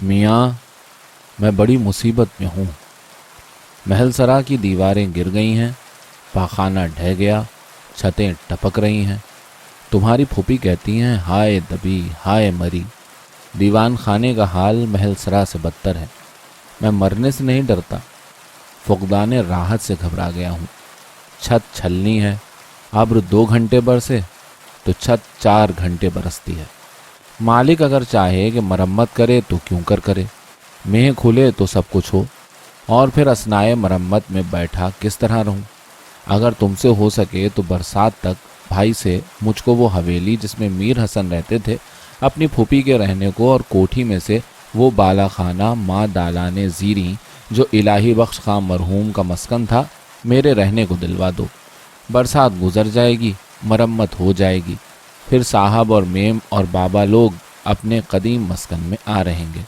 میاں میں بڑی مصیبت میں ہوں۔ محل سرا کی دیواریں گر گئی ہیں، پاخانہ ڈھہ گیا، چھتیں ٹپک رہی ہیں۔ تمہاری پھوپھی کہتی ہیں ہائے دبی ہائے مری۔ دیوان خانے کا حال محل سرا سے بدتر ہے۔ میں مرنے سے نہیں ڈرتا، فقدان راحت سے گھبرا گیا ہوں۔ چھت چھلنی ہے، ابر 2 گھنٹے برسے تو چھت 4 گھنٹے برستی ہے۔ مالک اگر چاہے کہ مرمت کرے تو کیوں کرے، میہ کھلے تو سب کچھ ہو، اور پھر اثنائے مرمت میں بیٹھا کس طرح رہوں؟ اگر تم سے ہو سکے تو برسات تک بھائی سے مجھ کو وہ حویلی جس میں میر حسن رہتے تھے اپنی پھوپھی کے رہنے کو، اور کوٹھی میں سے وہ بالا خانہ ماں دالان زیریں جو الہی بخش خان مرحوم کا مسکن تھا میرے رہنے کو دلوا دو۔ برسات گزر جائے گی، مرمت ہو جائے گی، پھر صاحب اور میم اور بابا لوگ اپنے قدیم مسکن میں آ رہیں گے۔